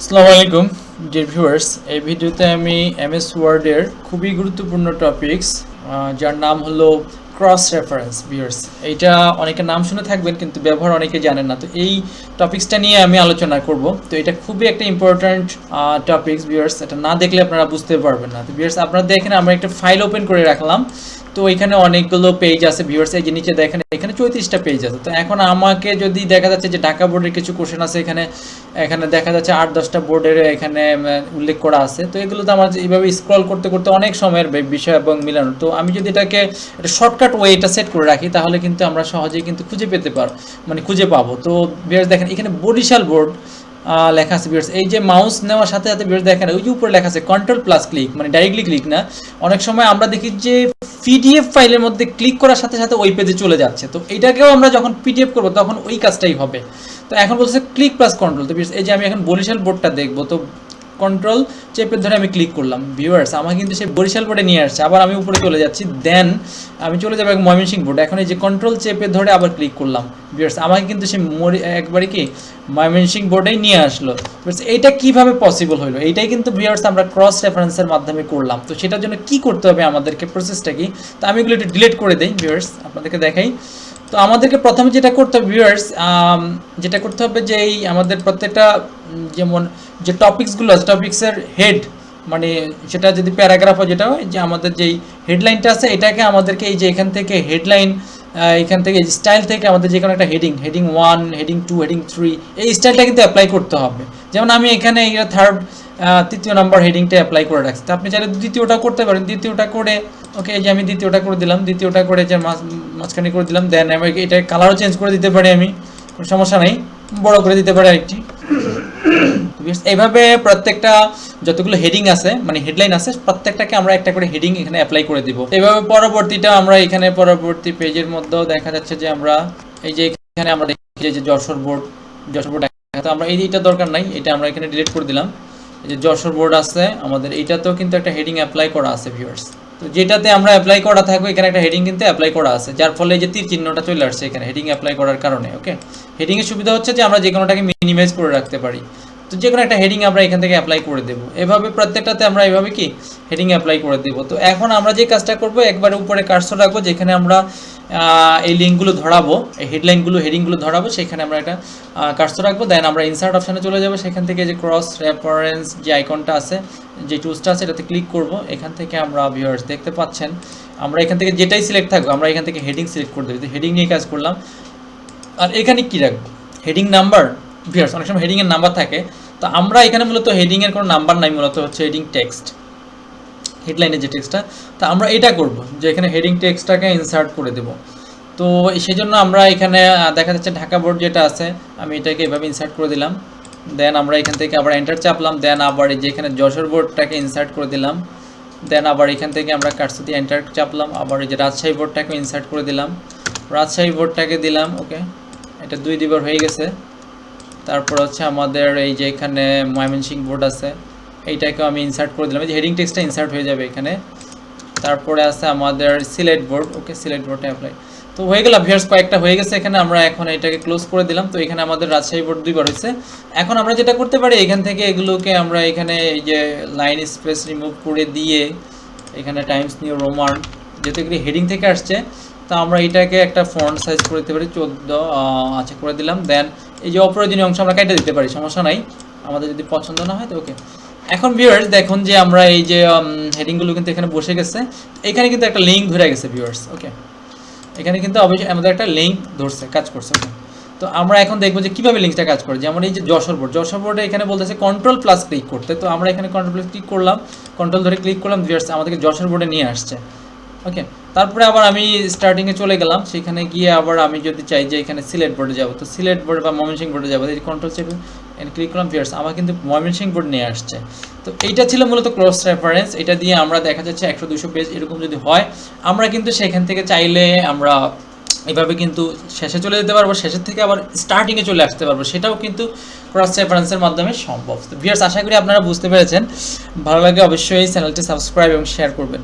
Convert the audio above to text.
আসসালামু আলাইকুম dear viewers. এই ভিডিওতে আমি এমএস ওয়ার্ডের খুবই গুরুত্বপূর্ণ টপিকস যার নাম হলো ক্রস রেফারেন্স। ভিউয়ার্স, এইটা অনেকে নাম শুনে থাকবেন কিন্তু ব্যবহার অনেকে জানেন না। তো এই টপিক্সটা নিয়ে আমি আলোচনা করব। তো এটা খুবই একটা ইম্পর্ট্যান্ট টপিক্স ভিউয়ার্স, এটা না দেখলে আপনারা বুঝতে পারবেন না। তো ভিউয়ার্স, আপনারা দেখেন আমরা একটা ফাইল ওপেন করে রাখলাম। তো এখানে অনেকগুলো পেজ আছে ভিউয়ার্স, এই যে নিচে দেখেন এখানে 34টা পেজ আছে। তো এখন আমাকে যদি দেখা যাচ্ছে যে ঢাকা বোর্ডের কিছু কোশ্চেন আছে, এখানে এখানে দেখা যাচ্ছে 8-10টা বোর্ডের এখানে উল্লেখ করা আছে। তো এগুলোতে আমার এইভাবে স্ক্রল করতে করতে অনেক সময়ের বিষয় এবং মিলানো। তো আমি যদি এটাকে একটা শর্টকাট ওয়ে এটা সেট করে রাখি তাহলে কিন্তু আমরা সহজেই কিন্তু খুঁজে পাবো। তো ভিউয়ার্স দেখেন এখানে বরিশাল বোর্ড লেখা আছে। ভিউয়ার্স, এই যে মাউস নেওয়ার সাথে সাথে ভিউয়ার্স দেখেন ওই যে উপরে লেখা আছে কন্ট্রোল প্লাস ক্লিক, মানে ডাইরেক্টলি ক্লিক না। অনেক সময় আমরা দেখি যে পিডিএফ ফাইলের মধ্যে ক্লিক করার সাথে সাথে ওই পেজে চলে যাচ্ছে। তো এটাকেও আমরা যখন পিডিএফ করবো তখন ওই কাজটাই হবে। তো এখন বলছে ক্লিক প্লাস কন্ট্রোল। তো এই যে আমি এখন বরিশাল বোর্ডটা দেখবো, তো কন্ট্রোল চেপে ধরে আমি ক্লিক করলাম। ভিউয়ার্স, আমার কিন্তু সেই বরিশাল বোর্ডে নিয়ে আসছে। আবার আমি উপরে চলে যাচ্ছি, দেন আমি চলে যাবো ময়মনসিংহ বোর্ড। এখন এই যে কন্ট্রোল চেপে ধরে আবার ক্লিক করলাম। ভিউয়ার্স, আমাকে কিন্তু সে একবারে কি ময়মনসিংহ বোর্ডেই নিয়ে আসলো। এইটা কিভাবে পসিবল হলো? এইটাই কিন্তু ভিউয়ার্স আমরা ক্রস রেফারেন্সের মাধ্যমে করলাম। তো সেটার জন্য কি করতে হবে আমাদেরকে, প্রসেসটা কি? তো আমি এগুলো একটু ডিলিট করে দিই ভিউয়ার্স, আপনাদেরকে দেখাই। তো আমাদেরকে প্রথমে যেটা করতে হবে ভিউয়ার্স, যেটা করতে হবে যে এই আমাদের প্রত্যেকটা যেমন যে টপিকসগুলো আছে, টপিক্সের হেড, মানে সেটা যদি প্যারাগ্রাফ হয়, যেটা হয় যে আমাদের যেই হেডলাইনটা আছে এটাকে আমাদেরকে এই যে এখান থেকে হেডলাইন, এখান থেকে স্টাইল থেকে আমাদের যে কোনো একটা হেডিং 1, হেডিং 2, হেডিং 3, এই স্টাইলটা কিন্তু অ্যাপ্লাই করতে হবে। যেমন আমি এখানে তৃতীয় নম্বর হেডিংটা অ্যাপ্লাই করে রাখছি। তো আপনি চাইলে দ্বিতীয়টা করতে পারেন, দ্বিতীয়টা করে ওকে, এই যে আমি দ্বিতীয়টা করে দিলাম, দ্বিতীয়টা করে যে মাঝখানে করে দিলাম। দেন আমি এটা কালারও চেঞ্জ করে দিতে পারি, আমি কোনো সমস্যা নেই, বড় করে দিতে পারি আরেকটি। এইভাবে প্রত্যেকটা যতগুলো হেডিং আছে, মানে হেডলাইন আছে, প্রত্যেকটাকে আমরা একটা করে হেডিং এখানে অ্যাপ্লাই করে দিব। এইভাবে পরবর্তীটা আমরা এখানে পরবর্তী পেজের মধ্যেও দেখা যাচ্ছে যে আমরা এই যে এখানে আমরা দেখি যে যশোর বোর্ড তো আমরা এইটা দরকার নাই, এটা আমরা এখানে ডিলিট করে দিলাম। এই যে যশোর বোর্ড আছে আমাদের, এইটাতেও কিন্তু একটা হেডিং অ্যাপ্লাই করা আছে ভিউয়ার্স। তো যেটাতে আমরা অ্যাপ্লাই করা থাকবে এখানে একটা হেডিং কিন্তু অ্যাপ্লাই করা আছে, যার ফলে এই যে তীর চিহ্নটা চলে আসছে এখানে হেডিং অ্যাপ্লাই করার কারণে। ওকে, হেডিংয়ের সুবিধা হচ্ছে যে আমরা যে কোনোটাকে মিনিমাইজ করে রাখতে পারি। তো যে কোনো একটা হেডিং আমরা এখান থেকে অ্যাপ্লাই করে দেবো। এভাবে প্রত্যেকটাতে আমরা এভাবে কি হেডিং অ্যাপ্লাই করে দেবো। তো এখন আমরা যে কাজটা করবো, একবারে উপরে কার্সর রাখবো, যেখানে আমরা এই লিঙ্কগুলো ধরাবো, এই হেডলাইনগুলো হেডিংগুলো ধরাবো, সেখানে আমরা একটা কার্সর রাখবো। দেন আমরা ইনসার্ট অপশানে চলে যাবো, সেখান থেকে যে ক্রস রেফারেন্স যে আইকনটা আছে, যে টুলসটা আছে, এটাতে ক্লিক করব। এখান থেকে আমরা ভিউয়ার্স দেখতে পাচ্ছেন আমরা এখান থেকে যেটাই সিলেক্ট থাকবো আমরা এখান থেকে হেডিং সিলেক্ট করে দেবো। হেডিং নিয়ে কাজ করলাম। আর এখানে কি রাখবো? Heading number. ভিউয়ার্স, অনেক সময় হেডিংয়ের নাম্বার থাকে, তো আমরা এখানে মূলত হেডিংয়ের কোনো নাম্বার নাই, মূলত হচ্ছে হেডিং টেক্সট, হেডলাইনের যে টেক্সটটা। তো আমরা এটা করব যে এখানে হেডিং টেক্সটটাকে ইনসার্ট করে দেব। তো সেই জন্য আমরা এখানে দেখা যাচ্ছে ঢাকা বোর্ড যেটা আছে, আমি এটাকে এভাবে ইনসার্ট করে দিলাম। দেন আমরা এখান থেকে আবার এন্টার চাপলাম। দেন আবার এই যে এখানে যশোর বোর্ডটাকে ইনসার্ট করে দিলাম। দেন আবার এখান থেকে আমরা কার্সর দিয়ে এন্টার চাপলাম। আবার এই যে রাজশাহী বোর্ডটাকে ইনসার্ট করে দিলাম, রাজশাহী বোর্ডটাকে দিলাম। ওকে, এটা 2 দিবার হয়ে গেছে। তারপর হচ্ছে আমাদের এই যে এখানে ময়মনসিংহ বোর্ড আছে, এইটাকেও আমি ইনসার্ট করে দিলাম। এই যে হেডিং টেক্সটটা ইনসার্ট হয়ে যাবে এখানে। তারপরে আছে আমাদের সিলেট বোর্ড। ওকে, সিলেট বোর্ডে অ্যাপ্লাই। তো হয়ে গেল ভিউয়ার্স, কয়েকটা হয়ে গেছে এখানে। আমরা এখন এটাকে ক্লোজ করে দিলাম। তো এখানে আমাদের রাজশাহী বোর্ড 2বার হয়েছে। এখন আমরা যেটা করতে পারি, এখান থেকে এগুলোকে আমরা এখানে এই যে লাইন স্পেস রিমুভ করে দিয়ে এখানে টাইমস নিউ রোমান, যেহেতু এগুলি হেডিং থেকে আসছে, তো আমরা এটাকে একটা ফন্ট সাইজ করে দিতে পারি 14, আচ্ছা করে দিলাম। দেন এই যে অপ্রয়োজনীয় অংশ আমরা কেটে দিতে পারি, সমস্যা নাই, আমাদের যদি পছন্দ না হয় তো। ওকে, এখন ভিউয়ার্স দেখুন যে আমরা এই যে হেডিংগুলো কিন্তু এখানে বসে গেছে, এখানে কিন্তু একটা লিঙ্ক ধরে গেছে ভিউয়ার্স। ওকে, এখানে কিন্তু অবশ্যই আমাদের একটা লিঙ্ক ধরছে, কাজ করছে। ওকে, তো আমরা এখন দেখবো যে কীভাবে লিঙ্কটা কাজ করে। যেমন এই যে যশোর বোর্ডে এখানে বলতেছে কন্ট্রোল প্লাস ক্লিক করতে। তো আমরা এখানে কন্ট্রোল প্লাস ক্লিক করলাম, কন্ট্রোল ধরে ক্লিক করলাম, ভিউয়ার্স আমাদেরকে যশোর বোর্ডে নিয়ে আসছে। ওকে, তারপরে আবার আমি স্টার্টিংয়ে চলে গেলাম, সেখানে গিয়ে আবার আমি যদি চাই যে এখানে সিলেট বোর্ডে যাবো, তো সিলেট বোর্ড বা ময়মনসিংহ বোর্ডে যাবো, এই কন্ট্রোল চেপে ক্লিক করলাম। ভিউয়ার্স, আমার কিন্তু ময়মনসিংহ বোর্ড নিয়ে আসছে। তো এইটা ছিল মূলত ক্রস রেফারেন্স। এটা দিয়ে আমরা দেখা যাচ্ছে 100-200 পেজ এরকম যদি হয়, আমরা কিন্তু সেখান থেকে চাইলে আমরা এভাবে কিন্তু শেষে চলে যেতে পারবো, শেষের থেকে আবার স্টার্টিংয়ে চলে আসতে পারবো, সেটাও কিন্তু ক্রস রেফারেন্সের মাধ্যমে সম্ভব। তো ভিউয়ার্স, আশা করি আপনারা বুঝতে পেরেছেন। ভালো লাগে অবশ্যই চ্যানেলটি সাবস্ক্রাইব এবং শেয়ার করবেন।